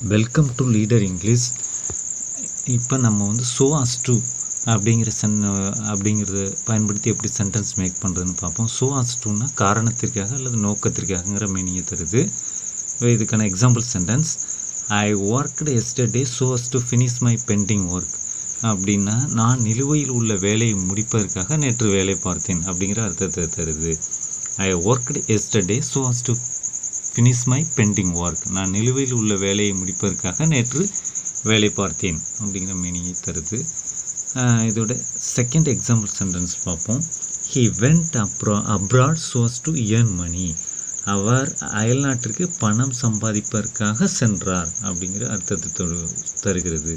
Welcome to leader English. இப்போ நம்ம so as to அப்படிங்கிறத பயன்படுத்தி எப்படி சென்டென்ஸ் மேக் பண்ணுறதுன்னு பார்ப்போம். ஸோ அஸ் டுன்னா காரணத்திற்காக அல்லது நோக்கத்திற்காகங்கிற மீனிங்கை தருது. இதுக்கான example sentence, I worked yesterday so as to finish my pending work. அப்படின்னா நான் நிலுவையில் உள்ள வேலையை முடிப்பதற்காக நேற்று வேலை பார்த்தேன் அப்படிங்கிற அர்த்தத்தை தருது. ஐ worked yesterday so as to finish my pending work. நான் நிலுவையில் உள்ள வேலையை முடிப்பதற்காக நேற்று வேலை பார்த்தேன் அப்படிங்கிற மீனிங்கை தருது. இதோட செகண்ட் எக்ஸாம்பிள் சென்டென்ஸ் பார்ப்போம். He went abroad so as to earn money. அவர் அயல்நாட்டிற்கு பணம் சம்பாதிப்பதற்காக சென்றார் அப்படிங்கிற அர்த்தத்தை தருகிறது.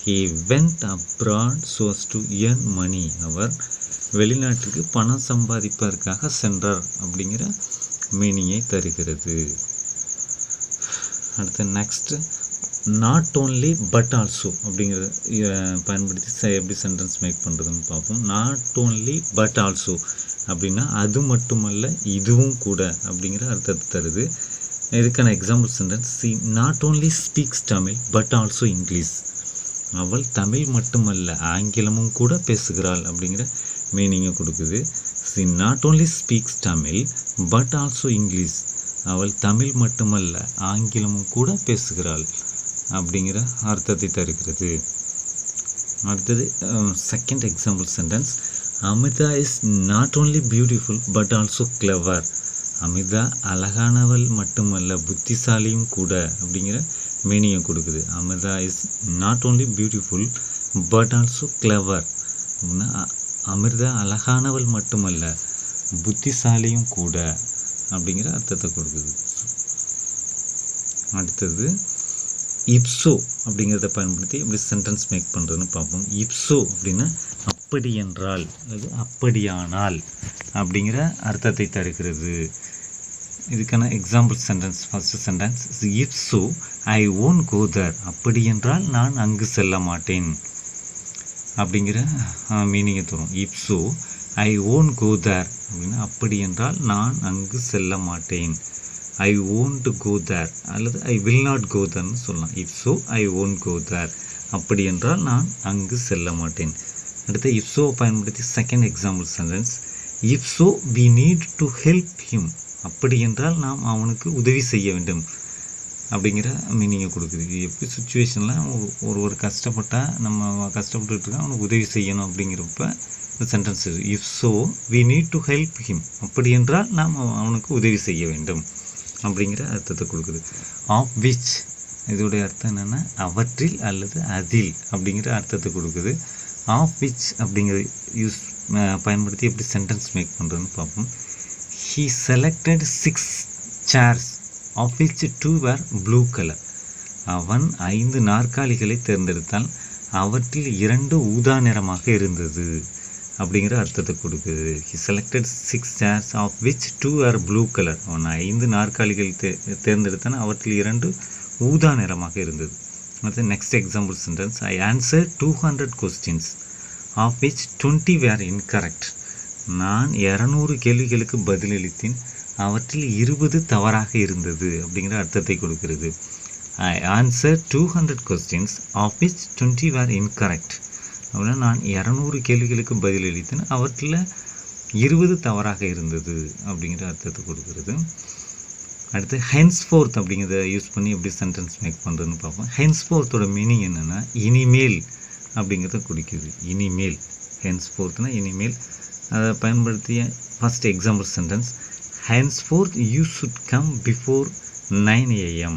He went abroad so as to earn money. அவர் வெளிநாட்டிற்கு பணம் சம்பாதிப்பதற்காக சென்றார் அப்படிங்கிற மீனிங்கை தருகிறது. அடுத்து next, not only but also அப்படிங்கிறத பயன்படுத்தி எப்படி சென்டென்ஸ் மேக் பண்ணுறதுன்னு பார்ப்போம். நாட் ஓன்லி பட் ஆல்சோ அப்படின்னா அது மட்டுமல்ல இதுவும் கூட அப்படிங்கிற அர்த்தத்தை தருது. இதுக்கான example sentence, C not only speaks Tamil but also English. அவள் தமிழ் மட்டுமல்ல ஆங்கிலமும் கூட பேசுகிறாள் அப்படிங்கிற மீனிங்கை கொடுக்குது. C not only speaks Tamil but also English. அவள் தமிழ் மட்டுமல்ல ஆங்கிலமும் கூட பேசுகிறாள் அப்படிங்கிற அர்த்தத்தை தருகிறது. அடுத்தது second example sentence, Amita is not only beautiful but also clever. Amita அழகானவள் மட்டுமல்ல புத்திசாலியும் கூட அப்படிங்கிற மீனிங்கை கொடுக்குது. Amita is not only beautiful but also clever. Amrita அழகானவள் மட்டுமல்ல புத்திசாலியும் கூட அப்படிங்கிற அர்த்தத்தை கொடுக்குது. அடுத்தது இப்சோ அப்படிங்கிறத பயன்படுத்தி எப்படி சென்டென்ஸ் மேக் பண்ணுறதுன்னு பார்ப்போம். இப்சோ அப்படின்னா அப்படி என்றால் அது அப்படியானால் அப்படிங்கிற அர்த்தத்தை தருகிறது. இதுக்கான example sentence, first sentence, if so I won't go there. அப்படி என்றால் நான் அங்கு செல்ல மாட்டேன் அப்படிங்கிற மீனிங்கை தரும். If so I won't go there அப்படின்னா அப்படி என்றால் நான் அங்கு செல்ல மாட்டேன். ஐ ஓன்ட் கோ தேர் அல்லது ஐ வில் நாட் கோ தேர்னு சொல்லலாம். If so I won't go there, அப்படி என்றால் நான் அங்கு செல்ல மாட்டேன். அடுத்து இஃப் ஸோ பயன்படுத்தி second example sentence, if so we need to help him. அப்படி என்றால் நாம் அவனுக்கு உதவி செய்ய வேண்டும் அப்படிங்கிற மீனிங்கை கொடுக்குது. எப்படி சுச்சுவேஷனில் ஒரு கஷ்டப்பட்டால் நம்ம கஷ்டப்பட்டுட்டு இருக்கோம் அவனுக்கு உதவி செய்யணும் அப்படிங்கிறப்ப இந்த sentence if so we need to help him. அப்படி என்றால் நாம் அவனுக்கு உதவி செய்ய வேண்டும் அப்படிங்கிற அர்த்தத்தை கொடுக்குது. ஆஃப் விச் இதோடைய அர்த்தம் என்னென்னா அவற்றில் அல்லது அதில் அப்படிங்கிற அர்த்தத்தை கொடுக்குது. ஆஃப் விச் அப்படிங்கிற பயன்படுத்தி எப்படி சென்டென்ஸ் மேக் பண்ணுறதுன்னு பார்ப்போம். He selected 6 chairs of which 2 were blue color. அவன் 5 நாற்காலிகளை தேர்ந்தெடுத்தான், அவற்றில் 2 ஊதா நிறமாக இருந்தது அப்படிங்கிற அர்த்தத்தை கொடுக்குது. He selected 6 chairs of which 2 were blue color. அவன் 5 நாற்காலிகள் தேர்ந்தெடுத்தான், அவற்றில் 2 ஊதா நிறமாக இருந்தது. அடுத்து next example sentence, I answer 200 questions of which 20 were incorrect. நான் 200 கேள்விகளுக்கு பதிலளித்தேன், அவற்றில் 20 தவறாக இருந்தது அப்படிங்கிற அர்த்தத்தை கொடுக்கிறது. I answer 200 questions of which 20 were incorrect. அப்படின்னா நான் 200 கேள்விகளுக்கு பதிலளித்தேன், அவற்றில் 20 தவறாக இருந்தது அப்படிங்கிற அர்த்தத்தை கொடுக்கிறது. அடுத்து ஹென்ஸ்ஃபோர்த் அப்படிங்கிறத யூஸ் பண்ணி எப்படி சென்டென்ஸ் மேக் பண்ணுறதுன்னு பார்ப்போம். ஹென்ஸ்ஃபோர்த்தோட மீனிங் என்னென்னா இனிமேல் அப்படிங்கிறத குறிக்குது. இனிமேல், ஹென்ஸ்ஃபோர்த்னா இனிமேல். அதை பயன்படுத்திய first example sentence, henceforth you should come before 9 AM.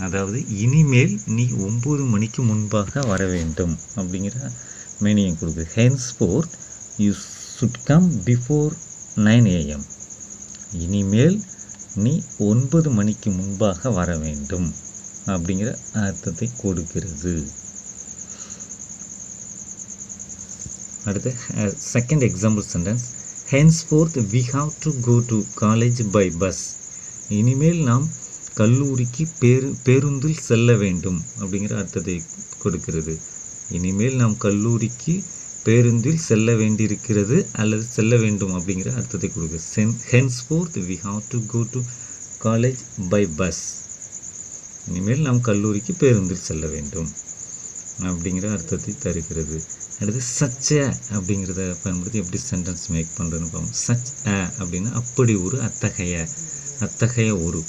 அதாவது இனிமேல் நீ 9 மணிக்கு முன்பாக வர வேண்டும் அப்படிங்கிற மீனிங் கொடுக்குது. henceforth you should come before 9 AM. இனிமேல் நீ 9 மணிக்கு முன்பாக வர வேண்டும் அப்படிங்கிற அர்த்தத்தை கொடுக்கிறது. அடுத்து second example sentence, henceforth we have to go to college by bus. இனிமேல் நாம் கல்லூரிக்கு பேருந்தில் செல்ல வேண்டும் அப்படிங்கிற அர்த்தத்தை கொடுக்கிறது. இனிமேல் நாம் கல்லூரிக்கு பேருந்தில் செல்ல வேண்டியிருக்கிறது அல்லது செல்ல வேண்டும் அப்படிங்கிற அர்த்தத்தை கொடுக்குது. henceforth we have to go to college by bus. இனிமேல் நாம் கல்லூரிக்கு பேருந்தில் செல்ல வேண்டும் அப்படிங்கிற அர்த்தத்தை தருகிறது. அடுத்து சச்ச அப்படிங்கிறத பயன்படுத்தி எப்படி சென்டென்ஸ் மேக் பண்ணுறதுன்னு பார்ப்போம். சச் அ அப்படின்னா அப்படி ஒரு, அத்தகைய ஒரு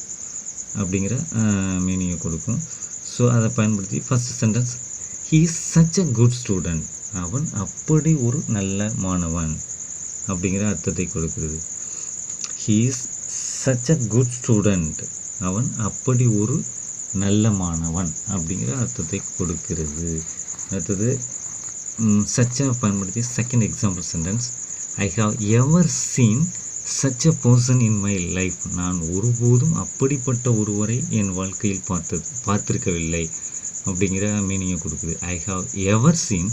அப்படிங்கிற மீனிங்கை கொடுக்கும். ஸோ அதை பயன்படுத்தி first sentence he is such a good student, அவன் அப்படி ஒரு நல்ல மாணவன் அப்படிங்கிற அர்த்தத்தை கொடுக்கிறது. He is such a good student, அவன் அப்படி ஒரு நல்ல மாணவன் அப்படிங்கிற அர்த்தத்தை கொடுக்கிறது. அடுத்தது சச்சை பயன்படுத்தி second example sentence I have ever seen such a person in my life, நான் ஒருபோதும் அப்படிப்பட்ட ஒருவரை என் வாழ்க்கையில் பார்த்திருக்கவில்லை அப்படிங்கிற மீனிங்கை கொடுக்குது. I have ever seen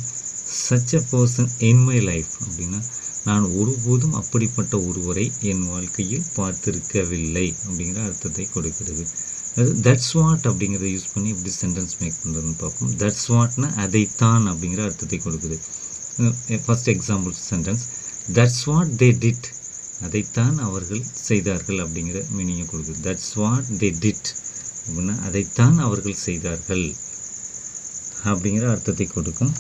such a person in my life அப்படின்னா நான் ஒருபோதும் அப்படிப்பட்ட ஒருவரை என் வாழ்க்கையில் பார்த்திருக்கவில்லை அப்படிங்கிற அர்த்தத்தை கொடுக்கிறது. அது தட்ஸ் வாட் அப்படிங்கிறத யூஸ் பண்ணி எப்படி சென்டென்ஸ் மேக் பண்ணுறதுன்னு பார்ப்போம். தட்ஸ் வாட்னா அதைத்தான் அப்படிங்கிற அர்த்தத்தை கொடுக்குது. First example sentence that's what they did, அதைத்தான் அவர்கள் செய்தார்கள் அப்படிங்கிற மீனிங்கை கொடுக்குது. தட்ஸ் வாட் தே டிட் அப்படின்னா அதைத்தான் அவர்கள் செய்தார்கள் அப்படிங்கிற அர்த்தத்தை கொடுக்கும்.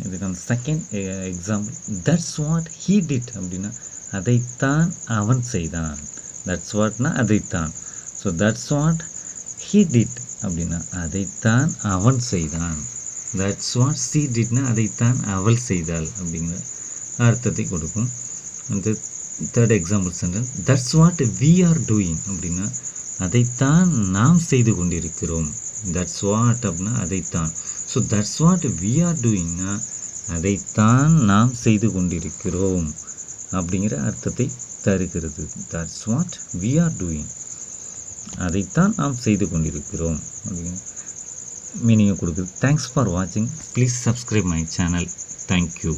இதுக்கான second example that's what he did அப்படின்னா அதைத்தான் அவன் செய்தான். தட்ஸ் வாட்னா அதைத்தான். So that's what he did அப்படின்னா அதைத்தான் அவன் செய்தான். தட்ஸ் வாட் ஷீ டிட்னா அதைத்தான் அவள் செய்தாள் அப்படிங்கிற அர்த்தத்தை கொடுக்கும். அந்த third example sentence that's what we are doing அப்படின்னா அதைத்தான் நாம் செய்து கொண்டிருக்கிறோம். தட்ஸ் வாட் அப்படின்னா அதைத்தான். So that's what we are டூயிங்னா அதைத்தான் நாம் செய்து கொண்டிருக்கிறோம் அப்படிங்கிற அர்த்தத்தை தருகிறது. That's what we are doing, அதைத்தான் நாம் செய்து கொண்டிருக்கிறோம் அப்படிங்கிற மீனிங்கை கொடுக்குது. தேங்க்ஸ் ஃபார் வாட்சிங். Please subscribe my channel. Thank you.